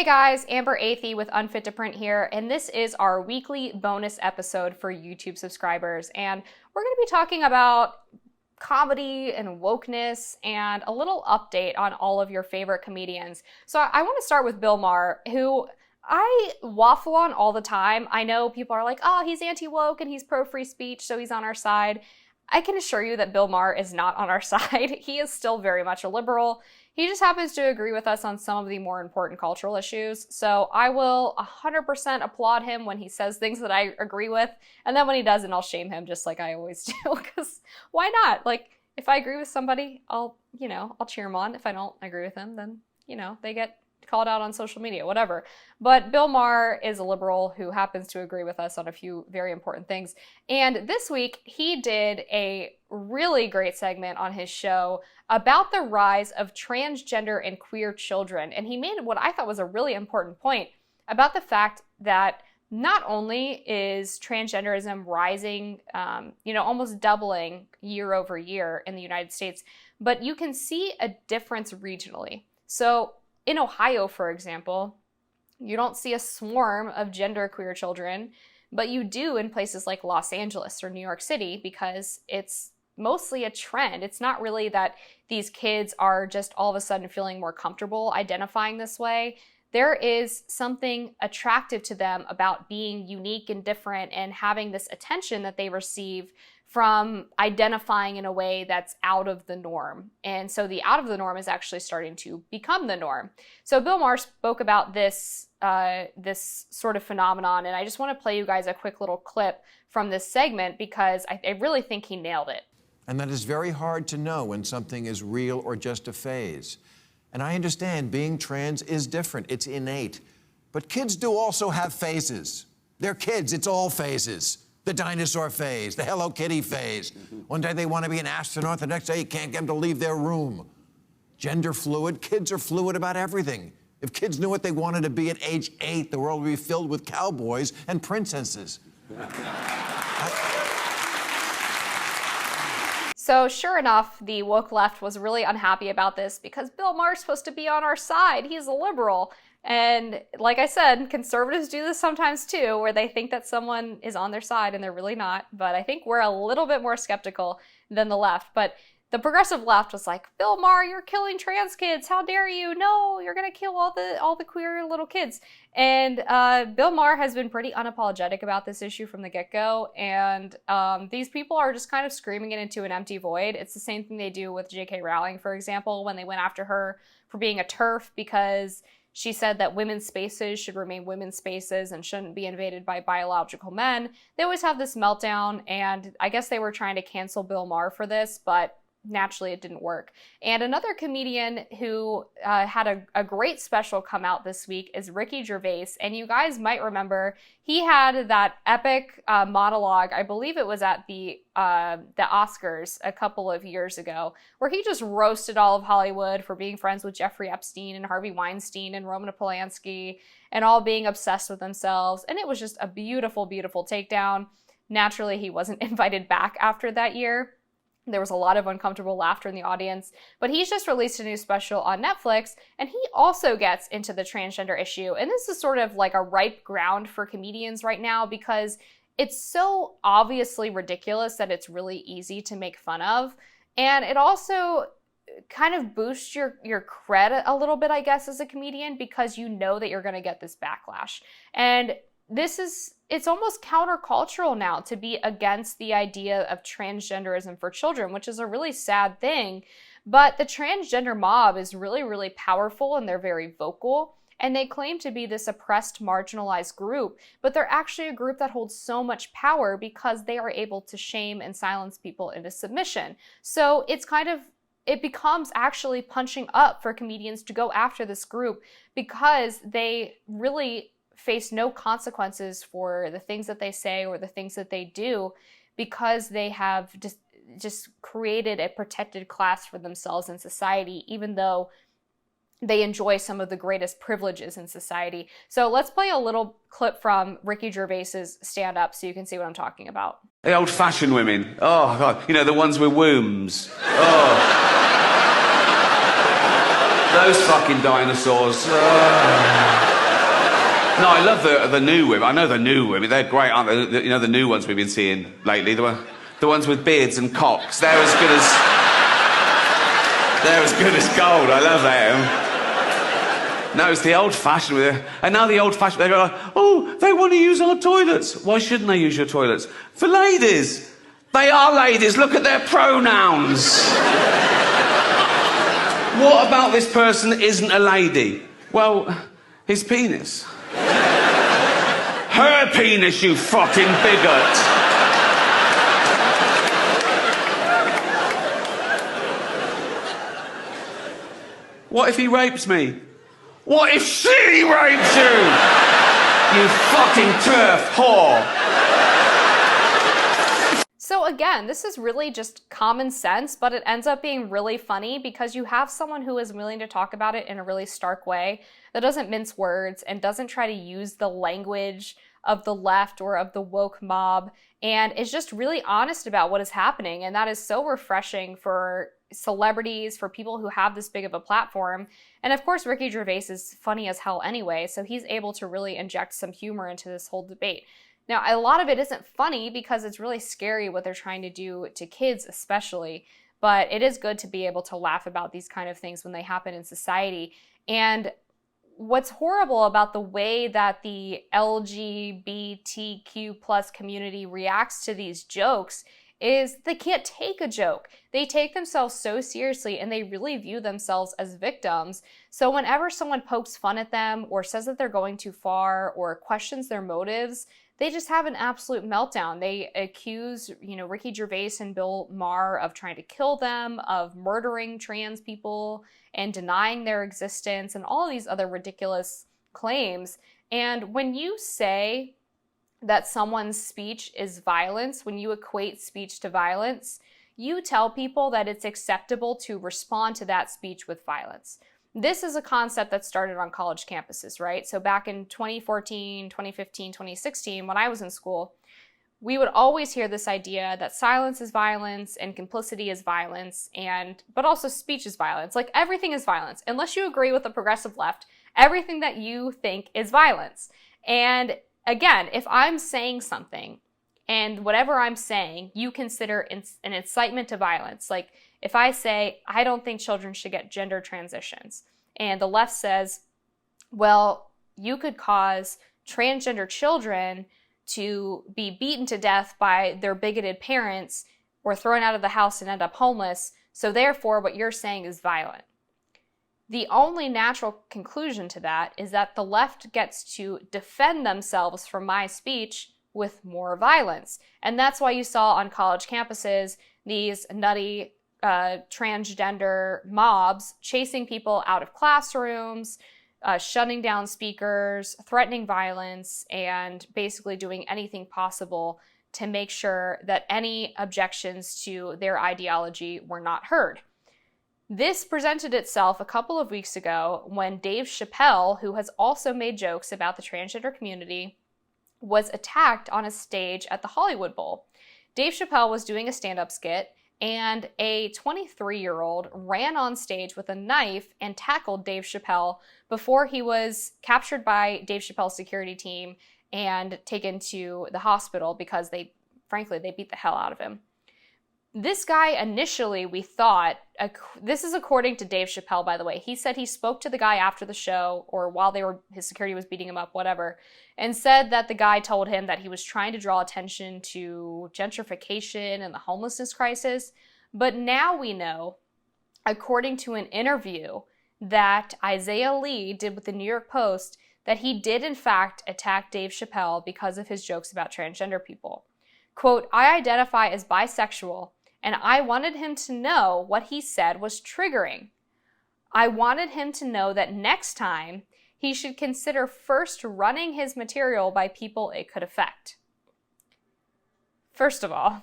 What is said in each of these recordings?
Hey guys, Athey with Unfit to Print here, and this is our weekly bonus episode for YouTube subscribers. And we're going to be talking about comedy and wokeness and a little update on all of your favorite comedians. So I want to start with Bill Maher, who I waffle on all the time. I know people are like, oh, he's anti-woke and he's pro-free speech, so he's on our side. I can assure you that Bill Maher is not on our side. He is still very much a liberal. He just happens to agree with us on some of the more important cultural issues. So I will 100% applaud him when he says things that I agree with. And then when he doesn't, I'll shame him just like I always do. Because why not? Like, if I agree with somebody, I'll cheer him on. If I don't agree with him, then, they get called out on social media, whatever. But Bill Maher is a liberal who happens to agree with us on a few very important things. And this week, he did a really great segment on his show about the rise of transgender and queer children. And he made what I thought was a really important point about the fact that not only is transgenderism rising, almost doubling year over year in the United States, but you can see a difference regionally. So in Ohio, for example, you don't see a swarm of genderqueer children, but you do in places like Los Angeles or New York City because it's mostly a trend. It's not really that these kids are just all of a sudden feeling more comfortable identifying this way. There is something attractive to them about being unique and different and having this attention that they receive from identifying in a way that's out of the norm. And so the out of the norm is actually starting to become the norm. So Bill Maher spoke about this sort of phenomenon, and I just want to play you guys a quick little clip from this segment because I really think he nailed it. And that is very hard to know when something is real or just a phase. And I understand being trans is different, it's innate. But kids do also have phases. They're kids, it's all phases. The dinosaur phase, the Hello Kitty phase. One day they want to be an astronaut, the next day you can't get them to leave their room. Gender fluid, kids are fluid about everything. If kids knew what they wanted to be at age 8, the world would be filled with cowboys and princesses. So sure enough, the woke left was really unhappy about this because Bill Maher's supposed to be on our side. He's a liberal. And like I said, conservatives do this sometimes too, where they think that someone is on their side and they're really not. But I think we're a little bit more skeptical than the left. But the progressive left was like, Bill Maher, you're killing trans kids. How dare you? No, you're going to kill all the queer little kids. And Bill Maher has been pretty unapologetic about this issue from the get-go. And these people are just kind of screaming it into an empty void. It's the same thing they do with J.K. Rowling, for example, when they went after her for being a TERF because she said that women's spaces should remain women's spaces and shouldn't be invaded by biological men. They always have this meltdown, and I guess they were trying to cancel Bill Maher for this, but naturally it didn't work. And another comedian who had a great special come out this week is Ricky Gervais. And you guys might remember he had that epic monologue, I believe it was at the Oscars a couple of years ago, where he just roasted all of Hollywood for being friends with Jeffrey Epstein and Harvey Weinstein and Roman Polanski and all being obsessed with themselves. And it was just a beautiful, beautiful takedown. Naturally, he wasn't invited back after that year. There was a lot of uncomfortable laughter in the audience, but he's just released a new special on Netflix, and he also gets into the transgender issue. And this is sort of like a ripe ground for comedians right now because it's so obviously ridiculous that it's really easy to make fun of. And it also kind of boosts your cred a little bit, I guess, as a comedian because you know that you're going to get this backlash. And it's almost countercultural now to be against the idea of transgenderism for children, which is a really sad thing. But the transgender mob is really, really powerful and they're very vocal. And they claim to be this oppressed, marginalized group, but they're actually a group that holds so much power because they are able to shame and silence people into submission. So it becomes actually punching up for comedians to go after this group because they really face no consequences for the things that they say or the things that they do because they have just created a protected class for themselves in society, even though they enjoy some of the greatest privileges in society. So let's play a little clip from Ricky Gervais's stand-up so you can see what I'm talking about. The old-fashioned women. Oh, God. The ones with wombs. Oh. Those fucking dinosaurs. Oh. I love the new women. I know the new women. They're great, aren't they? You know, the new ones we've been seeing lately. The ones with beards and cocks. They're as good as gold. I love them. No, it's the old-fashioned with it. And now the old-fashioned, they go like, oh, they want to use our toilets. Why shouldn't they use your toilets? For ladies. They are ladies. Look at their pronouns. What about this person isn't a lady? Well, his penis. Her penis, you fucking bigot. What if he rapes me? What if she rapes you? You fucking turf whore. So again, this is really just common sense, but it ends up being really funny because you have someone who is willing to talk about it in a really stark way that doesn't mince words and doesn't try to use the language of the left or of the woke mob, and is just really honest about what is happening. And that is so refreshing for celebrities, for people who have this big of a platform. And of course, Ricky Gervais is funny as hell anyway, so he's able to really inject some humor into this whole debate. Now, a lot of it isn't funny because it's really scary what they're trying to do to kids especially, but it is good to be able to laugh about these kind of things when they happen in society. And what's horrible about the way that the LGBTQ plus community reacts to these jokes is they can't take a joke. They take themselves so seriously and they really view themselves as victims. So whenever someone pokes fun at them or says that they're going too far or questions their motives, they just have an absolute meltdown. They accuse, Ricky Gervais and Bill Maher of trying to kill them, of murdering trans people and denying their existence and all these other ridiculous claims. And when you say that someone's speech is violence, when you equate speech to violence, you tell people that it's acceptable to respond to that speech with violence. This is a concept that started on college campuses, right? So back in 2014, 2015, 2016, when I was in school, we would always hear this idea that silence is violence and complicity is violence, but also speech is violence. Like everything is violence. Unless you agree with the progressive left, everything that you think is violence. And again, if I'm saying something and whatever I'm saying, you consider an incitement to violence. Like if I say, I don't think children should get gender transitions, and the left says, well, you could cause transgender children to be beaten to death by their bigoted parents or thrown out of the house and end up homeless, so therefore what you're saying is violent. The only natural conclusion to that is that the left gets to defend themselves from my speech with more violence. And that's why you saw on college campuses these nutty transgender mobs chasing people out of classrooms, shutting down speakers, threatening violence, and basically doing anything possible to make sure that any objections to their ideology were not heard. This presented itself a couple of weeks ago when Dave Chappelle, who has also made jokes about the transgender community, was attacked on a stage at the Hollywood Bowl. Dave Chappelle was doing a stand-up skit, and a 23-year-old ran on stage with a knife and tackled Dave Chappelle before he was captured by Dave Chappelle's security team and taken to the hospital because they beat the hell out of him. This guy initially, we thought, this is according to Dave Chappelle, by the way. He said he spoke to the guy after the show or while his security was beating him up, whatever, and said that the guy told him that he was trying to draw attention to gentrification and the homelessness crisis. But now we know, according to an interview that Isaiah Lee did with the New York Post, that he did in fact attack Dave Chappelle because of his jokes about transgender people. Quote, I identify as bisexual, and I wanted him to know what he said was triggering. I wanted him to know that next time he should consider first running his material by people it could affect. First of all,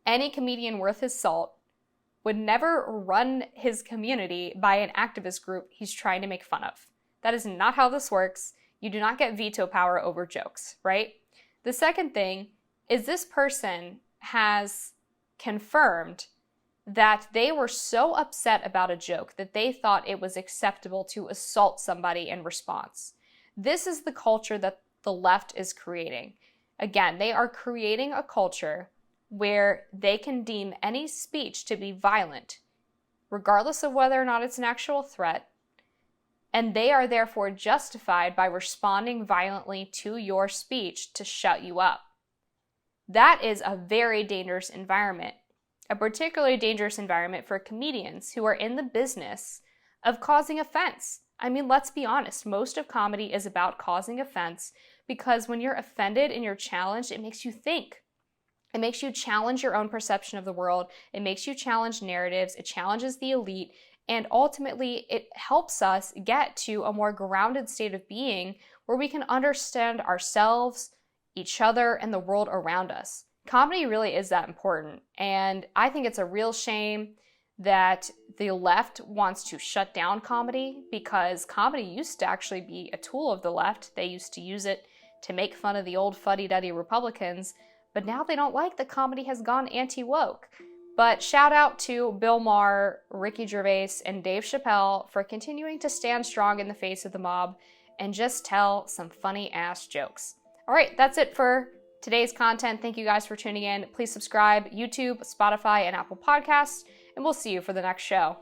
any comedian worth his salt would never run his community by an activist group he's trying to make fun of. That is not how this works. You do not get veto power over jokes, right? The second thing is this person has confirmed that they were so upset about a joke that they thought it was acceptable to assault somebody in response. This is the culture that the left is creating. Again, they are creating a culture where they can deem any speech to be violent, regardless of whether or not it's an actual threat, and they are therefore justified by responding violently to your speech to shut you up. That is a very dangerous environment, a particularly dangerous environment for comedians who are in the business of causing offense. I mean, let's be honest, most of comedy is about causing offense because when you're offended and you're challenged, it makes you think. It makes you challenge your own perception of the world. It makes you challenge narratives. It challenges the elite. And ultimately, it helps us get to a more grounded state of being where we can understand ourselves, each other, and the world around us. Comedy really is that important. And I think it's a real shame that the left wants to shut down comedy, because comedy used to actually be a tool of the left. They used to use it to make fun of the old fuddy-duddy Republicans, but now they don't like that comedy has gone anti-woke. But shout out to Bill Maher, Ricky Gervais, and Dave Chappelle for continuing to stand strong in the face of the mob and just tell some funny-ass jokes. All right, that's it for today's content. Thank you guys for tuning in. Please subscribe, YouTube, Spotify, and Apple Podcasts, and we'll see you for the next show.